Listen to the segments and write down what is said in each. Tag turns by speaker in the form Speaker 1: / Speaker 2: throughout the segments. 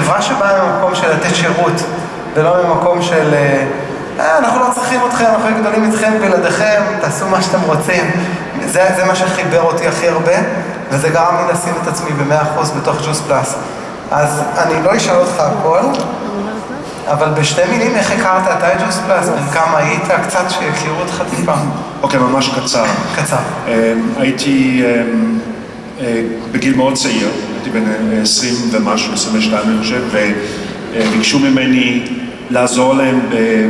Speaker 1: חברה שבאה ממקום של לתת שירות, ולא ממקום של אנחנו לא צריכים אתכם, אנחנו גדולים איתכם בלעדיכם, תעשו מה שאתם רוצים. זה מה שחיבר אותי הכי הרבה, וזה גרם לי לשים את עצמי ב100% בתוך ג'וס פלאס. אז אני לא אשאל אותך הכל, אבל בשתי מילים, איך הכרת אתה את ג'וס פלאס? בין כמה היית? קצת שהכירו אותך טיפה.
Speaker 2: אוקיי, ממש קצר.
Speaker 1: קצר.
Speaker 2: הייתי בגיל מאוד צעיר, הייתי בין 20 ומשהו, 22 אני חושב, וביקשו ממני לעזור להם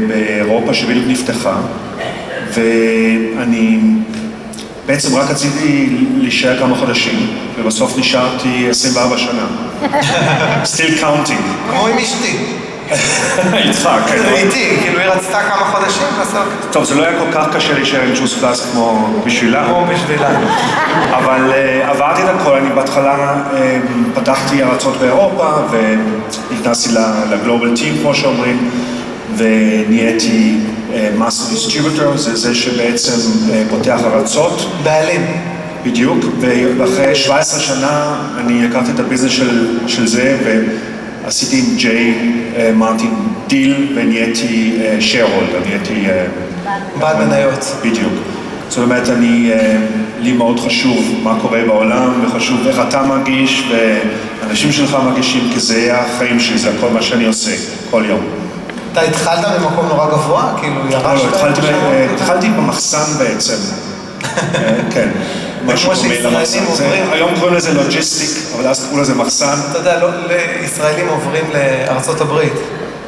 Speaker 2: באירופה שבדיוק נפתחה, ואני בעצם רק רציתי להישאר כמה חודשים, ובסוף נשארתי 24 שנה. Still counting.
Speaker 1: כמו עם אשתי.
Speaker 2: איתך, כן.
Speaker 1: איתי, כאילו היא רצתה כמה חודשים בסוף.
Speaker 2: טוב, זה לא היה כל כך קשה להישאר עם ג'וס פלאס כמו בשבילה.
Speaker 1: כמו בשבילה.
Speaker 2: אבל עברתי את הכל, אני בהתחלה פתחתי ארצות באירופה, ונכנסתי לגלובל טים, כמו שאומרים, ונהייתי מאסטר דיסטריביוטור, זה שבעצם פותח ארצות.
Speaker 1: בעלים.
Speaker 2: בדיוק, ואחרי 17 שנה אני הכרתי את הביזנס של זה, ועשיתי עם ג'יי מרטין דיל, ונהייתי shareholder, נהייתי
Speaker 1: בעל מניות.
Speaker 2: בדיוק. זאת אומרת, לי מאוד חשוב מה קורה בעולם, וחשוב איך אתה מרגיש, ואנשים שלך מרגישים, כי זה החיים שלי, זה הכל מה שאני עושה, כל יום.
Speaker 1: אתה התחלת במקום נורא גבוה? כאילו ירשת?
Speaker 2: לא, התחלתי במחסן בעצם. כן.
Speaker 1: כמו שישראלים עוברים.
Speaker 2: היום קוראים לזה לוג'יסטיק, אבל אז קוראים לזה מחסן.
Speaker 1: אתה יודע, ישראלים עוברים לארצות הברית.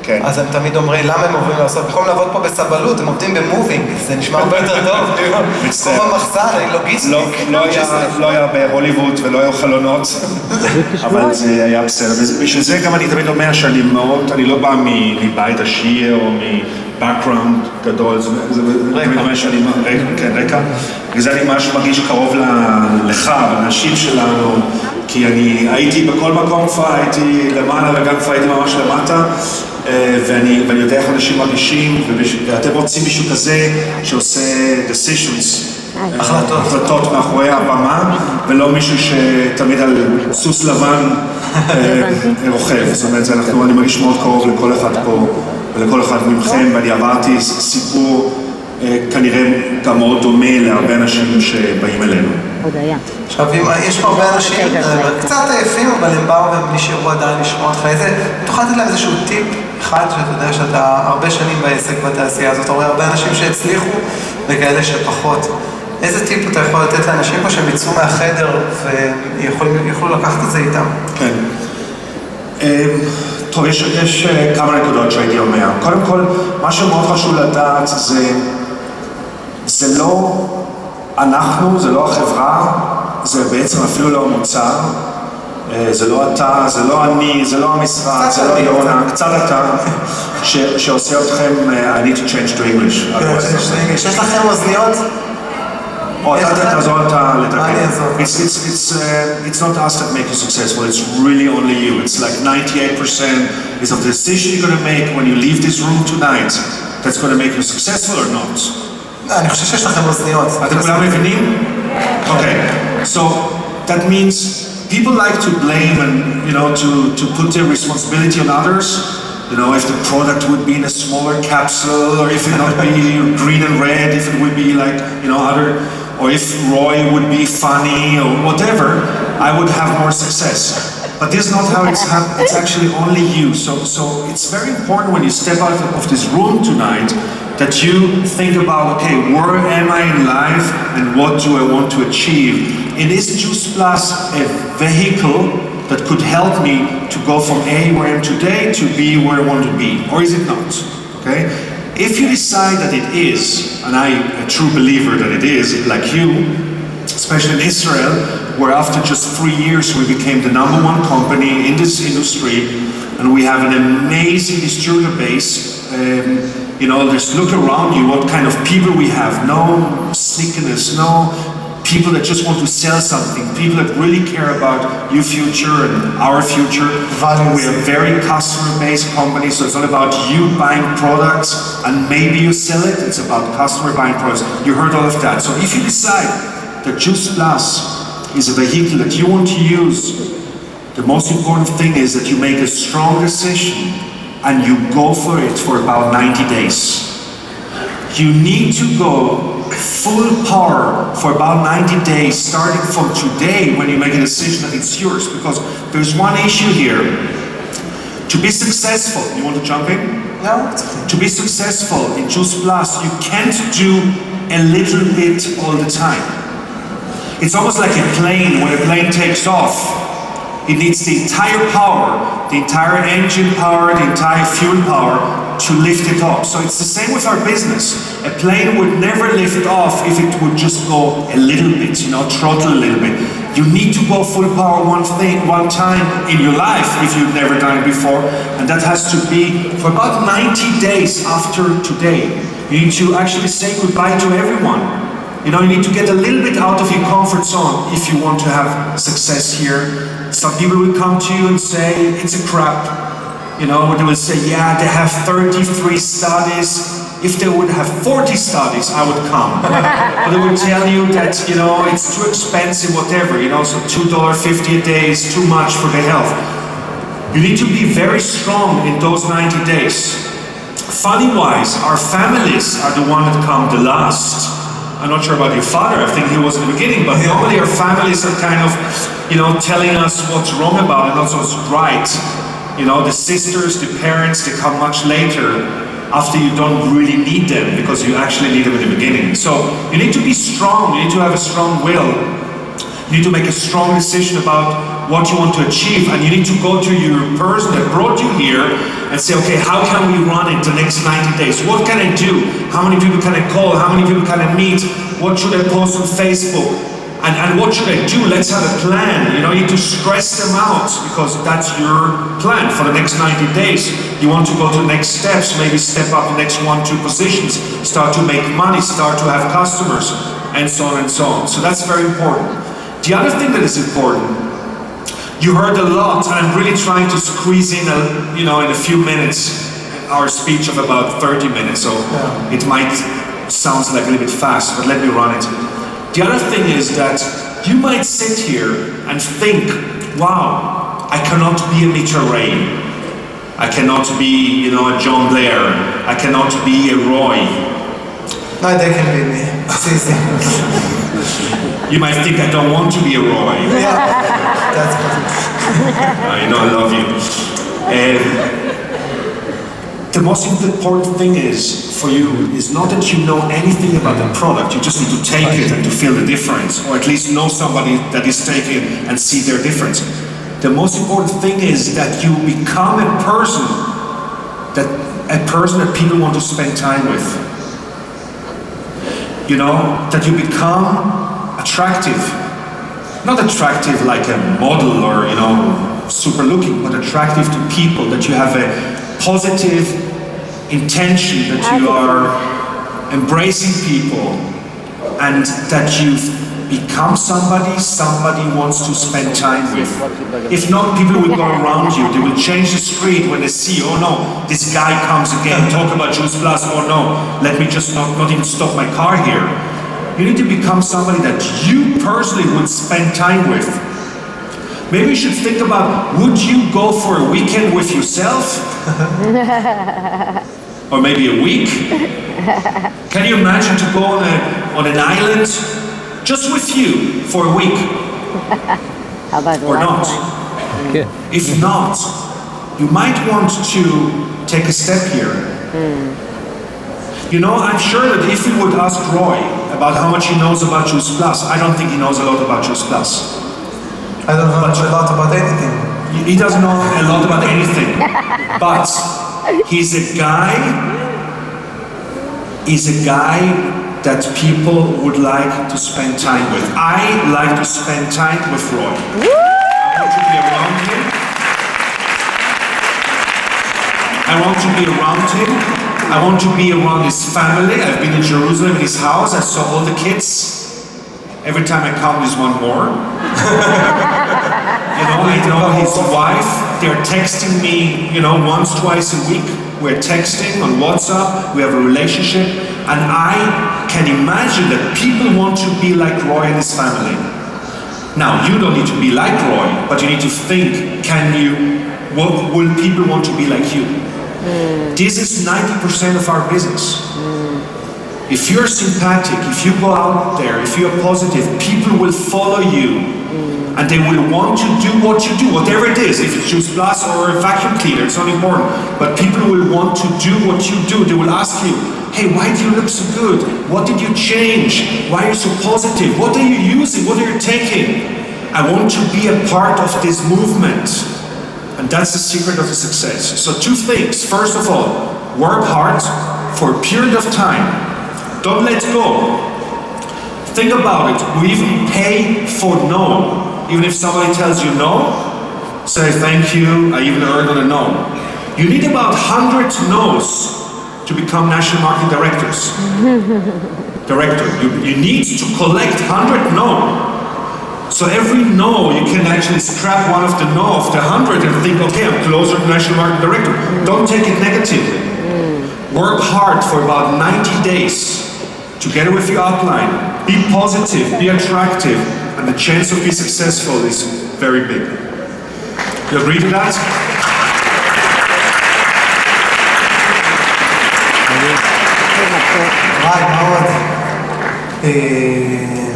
Speaker 2: כן.
Speaker 1: אז הם תמיד אומרים, למה הם עוברים לארצות? במקום לעבוד פה בסבלות, הם עובדים במובינג, זה נשמע הרבה יותר טוב.
Speaker 2: מצטער.
Speaker 1: כמו במחסן, לוגיסטיק.
Speaker 2: לא היה בהוליווד ולא היו חלונות, אבל זה היה בסדר. בשביל זה גם אני תמיד אומר שאני מאוד, אני לא בא מבית עשיר או background גדול, זה תמיד אומר שאני רקע, בגלל זה אני ממש מרגיש קרוב לך, לאנשים שלנו, כי אני הייתי בכל מקום כבר, הייתי למעלה וגם כבר הייתי ממש למטה, ואני יודע איך אנשים מרגישים, ואתם רוצים מישהו כזה שעושה decisions, החלטות מאחורי הבמה, ולא מישהו שתמיד על סוס לבן רוכב, זאת אומרת, אני מרגיש מאוד קרוב לכל אחד פה, ולכל אחד מכם, ואני עברתי סיפור כנראה גם מאוד דומה להרבה אנשים שבאים אלינו.
Speaker 1: עכשיו, יש פה הרבה אנשים קצת עייפים, אבל הם באו והם נשארו עדיין לשמוע אותך. תוכל לתת להם איזשהו טיפ אחד, שאתה יודע שאתה הרבה שנים בעסק בתעשייה הזאת, אתה רואה הרבה אנשים שהצליחו וכאלה שפחות. איזה טיפ אתה יכול לתת לאנשים פה שהם יצאו מהחדר ויוכלו לקחת את זה איתם?
Speaker 2: כן. טוב, יש כמה נקודות שהייתי אומר. קודם כל, מה שמאוד חשוב לדעת זה לא אנחנו, זה לא החברה, זה בעצם אפילו לא המוצר, זה לא אתה, זה לא אני, זה לא המשרד, זה לא יונה, קצת אתה, שעושה אתכם, I need to change to English.
Speaker 1: יש לכם אוזניות?
Speaker 2: או אתה תעזור אותה לתקן. It's not us that make you successful, it's really only you. It's like 98% is of the decision you're going to make when you leave this room tonight that's going to make you successful or not.
Speaker 1: אני חושב שיש לכם אוזניות.
Speaker 2: אתם כולם מבינים? Okay, so that means people like to blame and, you know, to put their responsibility on others. You know, if the product would be in a smaller capsule, or if it not be green and red, if it would be like, you know, other, or if Roy would be funny or whatever, I would have more success. But this is not how it's actually only you. So it's very important when you step out of this room tonight that you think about, okay, where am I in life and what do I want to achieve? And is Juice Plus a vehicle that could help me to go from A where I am today to B where I want to be? Or is it not? Okay? If you decide that it is, and I'm a true believer that it is, like you, especially in Israel, where after just 3 years we became the #1 company in this industry, and we have an amazing distributor base. You know, just look around you, what kind of people we have. No sneakiness, no people that just want to sell something, people that really care about your future and our future. We are a very customer-based company, so it's not about you buying products and maybe you sell it, it's about customer buying products. You heard all of that. So if you decide that Juice Plus is a vehicle that you want to use The most important thing is that you make a strong decision and you go for it for about 90 days. You need to go full power for about 90 days, starting from today when you make a decision that it's yours, because there's one issue here. To be successful, you want to jump in?
Speaker 1: Yeah.
Speaker 2: To be successful in Juice Plus, you can't do a little bit all the time. It's almost like a plane. When a plane takes off, it needs the entire power, the entire engine power, the entire fuel power to lift it up. So it's the same with our business. A plane would never lift off if it would just go a little bit, throttle a little bit. You need to go full power one time in your life if you've never done it before, and that has to be for about 90 days after today. You need to actually say goodbye to everyone. You need to get a little bit out of your comfort zone if you want to have success here. Some people will come to you and say, it's a crap. They will say, yeah, they have 33 studies. If they would have 40 studies, I would come. But they will tell you that, it's too expensive, whatever, so $2.50 a day is too much for the health. You need to be very strong in those 90 days. Funny-wise, our families are the one that come the last. I'm not sure about your father, I think he was in the beginning, but normally our families are kind of, telling us what's wrong about it and also what's right. The sisters, the parents, they come much later after you don't really need them because you actually need them in the beginning. So you need to be strong, you need to have a strong will. You need to make a strong decision about what you want to achieve, and you need to go to your person that brought you here and say, okay, how can we run it the next 90 days? What can I do? How many people can I call? How many people can I meet? What should I post on Facebook? And what should I do? Let's have a plan. You need to stress them out because that's your plan for the next 90 days. You want to go to the next steps, maybe step up the next 1-2 positions, start to make money, start to have customers, and so on and so on. So that's very important. The other thing that is important, you heard a lot, and I'm really trying to squeeze in, in a few minutes, our speech of about 30 minutes, so it might sound like a little bit fast, but let me run it. The other thing is that you might sit here and think, wow, I cannot be a Mizrachi. I cannot be, a John Blair. I cannot be a Roy.
Speaker 1: No, they can be me. It's easy.
Speaker 2: You might think I don't want to be a Roy.
Speaker 1: Yeah, that's good.
Speaker 2: I love you. The most important thing is for you is not that you know anything about the product, you just need to take it and to feel the difference, or at least know somebody that is taking it and see their difference. The most important thing is that you become a person that people want to spend time with. That you become attractive. Not attractive like a model or, super looking, but attractive to people, that you have a positive intention, that you are embracing people, and that you become somebody wants to spend time with. If not, people will go around you, they will change the street when they see, oh no, this guy comes again, talk about Juice Plus, oh no, let me just not even stop my car here. You need to become somebody that you personally would spend time with. Maybe you should think about, would you go for a weekend with yourself? Or maybe a week? Can you imagine to go on an island just with you for a week?
Speaker 3: How about
Speaker 2: or not?
Speaker 3: Okay.
Speaker 2: If not, you might want to take a step here. I'm sure that if you would ask Roy about how much he knows about Juice Plus, I don't think he knows a lot about Juice Plus.
Speaker 1: I don't know a lot about anything.
Speaker 2: He doesn't know a lot about anything, but he's a guy that people would like to spend time with. I like to spend time with Roy. I want to be around him. I want to be around his family. I've been in Jerusalem, in his house. I saw all the kids. Every time I come, there's one more. I know his wife. They're texting me, once, twice a week. We're texting on WhatsApp. We have a relationship. And I can imagine that people want to be like Roy and his family. Now, you don't need to be like Roy, but you need to think, what will people want to be like you? This is 90% of our business. If you're sympathetic, if you go out there, if you're positive, people will follow you. And they will want to do what you do, whatever it is. If it's Juice Plus or a vacuum cleaner, it's not important. But people will want to do what you do. They will ask you, hey, why do you look so good? What did you change? Why are you so positive? What are you using? What are you taking? I want to be a part of this movement. And that's the secret of the success. So 2 things. First of all, work hard for a period of time. Don't let go. Think about it. We even pay for no. Even if somebody tells you no, say thank you, I even earned on a no. You need about 100 no's to become national marketing directors. You need to collect 100 no. So every no, you can actually scrap one of the no of the 100 and think, okay, I'm closer to national marketing director. Don't take it negatively. Work hard for about 90 days together with your outline. Be positive, be attractive, and the chance of being successful is very big. You agree to that?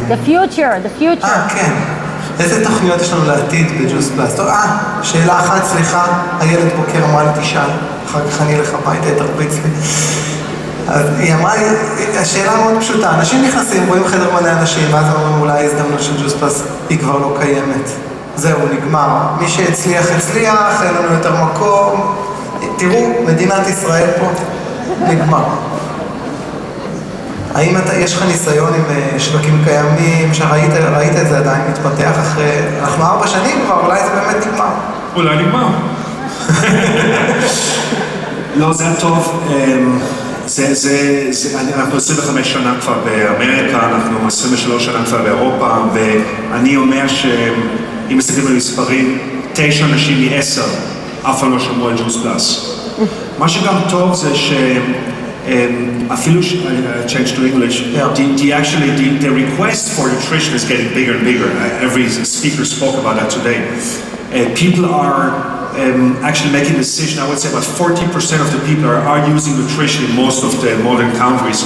Speaker 3: The future.
Speaker 1: כן. איזה תוכניות יש לנו לעתיד בג'וס פלאס? טוב, שאלה אחת, סליחה, הילד בוקר אמרה לי תשאל, אחר כך אני אלך הביתה, תרביץ לי. אז היא אמרה לי, השאלה מאוד פשוטה, אנשים נכנסים, רואים חדר מלא אנשים, ואז אומרים אולי ההזדמנות של ג'וס פלאס היא כבר לא קיימת. זהו, נגמר. מי שהצליח, אין לנו יותר מקום. תראו, מדינת ישראל פה, נגמר. האם יש לך ניסיון עם שווקים קיימים, שראית את זה עדיין מתפתח אחרי, אנחנו 4 שנים כבר, אולי זה באמת נגמר.
Speaker 2: אולי נגמר. לא, זה טוב. אנחנו 25 שנה כבר באמריקה, אנחנו 23 שנה כבר באירופה, ואני אומר שאם מסתכלים על מספרים, 9 אנשים מ10 אף פעם לא שמעו על ג'וס פלאס. מה שגם טוב זה אפילו, change to English, the request for nutrition is getting bigger and bigger. Every speaker spoke about that today. People are actually making a decision. I would say about 40% of the people are using nutrition in most of the modern countries.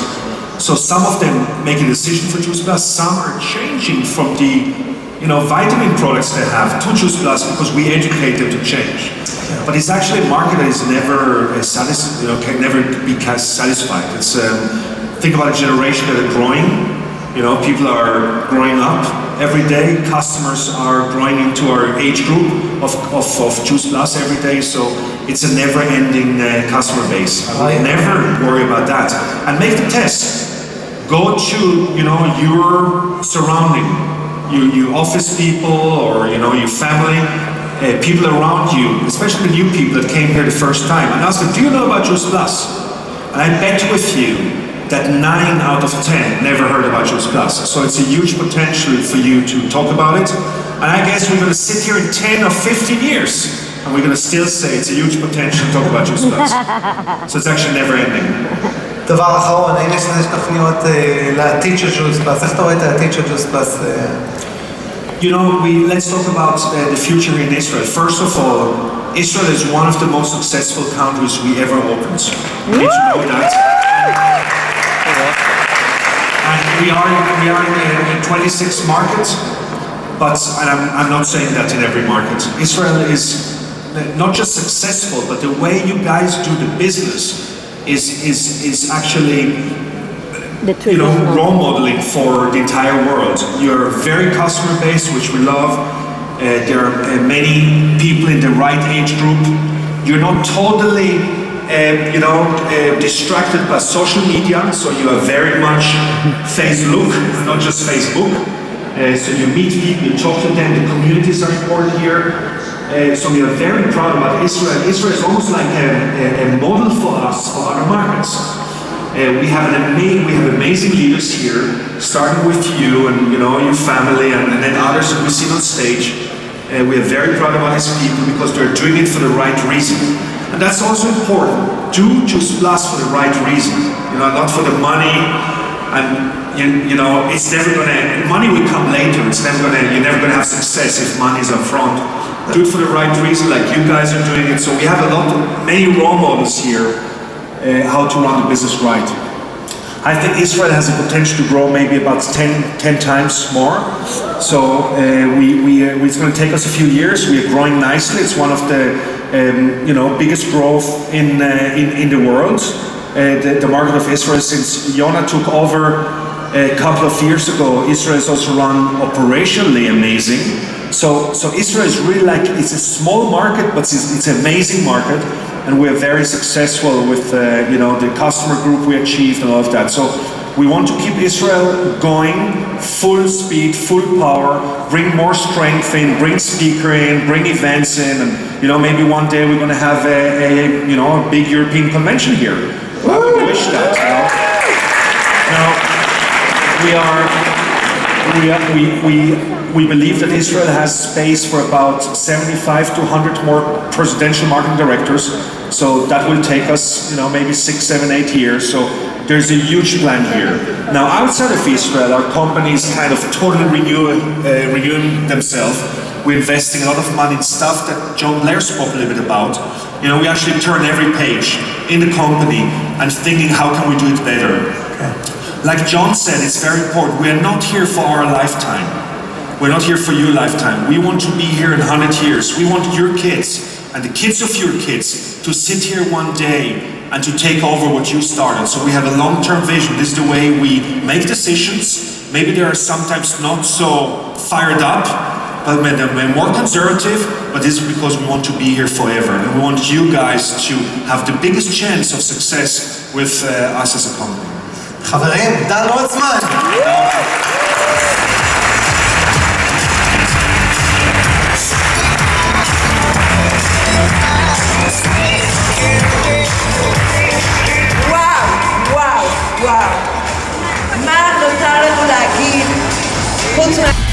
Speaker 2: So some of them make a decision for Juice Plus. Some are changing from the vitamin products they have to Juice Plus because we educate them to change. But it's actually a market that is never can never be satisfied. It's think about a generation that are growing. People are growing up every day. Customers are growing into our age group of Juice Plus every day. So it's a never-ending customer base. I would never worry about that. And make the test. Go to your surrounding, your office people or your family. People around you, especially the new people that came here the first time, and ask them, do you know about Juice Plus? And I bet with you that 9 out of 10 never heard about Juice Plus. So it's a huge potential for you to talk about it. And I guess we're going to sit here in 10 or 15 years, and we're going to still say it's a huge potential to talk about Juice Plus. So it's actually never ending.
Speaker 1: דבר אחרון, האם יש תוכניות לעתיד של ג'וס פלאס? איך אתה רואה את העתיד של ג'וס פלאס?
Speaker 2: Let's talk about the future in Israel. First of all, Israel is one of the most successful countries we ever opened. Did you know that? And we are in 26 markets, and I'm not saying that in every market. Israel is not just successful, but the way you guys do the business is actually role modeling for the entire world. You're very customer based, which we love. There are many people in the right age group. You're not totally, distracted by social media, so you are very much Facebook, not just Facebook. So you meet people, you talk to them, the communities are important here. So we are very proud about Israel. Israel is almost like a model for us for other markets. We have amazing leaders here, starting with you and your family, and then others that we see on stage. We are very proud about these people because they're doing it for the right reason, and that's also important. Do Juice Plus for the right reason, not for the money. And you know, it's never gonna, money will come later. You're never gonna have success if money is up front. Do it for the right reason, like you guys are doing it. So we have many role models here, how to run the business right. I think Israel has the potential to grow maybe about 10 times more. So it's going to take us a few years. We are growing nicely. It's one of the biggest growth in the world. The market of Israel, since Yonah took over a couple of years ago, Israel is also run operationally amazing. So Israel is really it's a small market, but it's an amazing market. And we're very successful with the customer group we achieved and all of that. So we want to keep Israel going full speed, full power, bring more strength in, bring speaker in, bring events in, and maybe one day we're going to have a big European convention here. I would wish that. We believe that Israel has space for about 75 to 100 more presidential marketing directors. So that will take us, maybe 6, 7, 8 years. So there's a huge plan here. Now, outside of Israel, our company is kind of totally renewing themselves. We're investing a lot of money in stuff that John Blair spoke a little bit about. We actually turn every page in the company and thinking, how can we do it better? Like John said, it's very important. We are not here for our lifetime. We're not here for your lifetime. We want to be here in 100 years. We want your kids and the kids of your kids to sit here one day and to take over what you started. So we have a long-term vision. This is the way we make decisions. Maybe they are sometimes not so fired up, but we're more conservative, but this is because we want to be here forever. And we want you guys to have the biggest chance of success with us as a company.
Speaker 1: חברים, דן הולצמן.
Speaker 4: וואו, מה נותר לנו להגיד חוץ מה...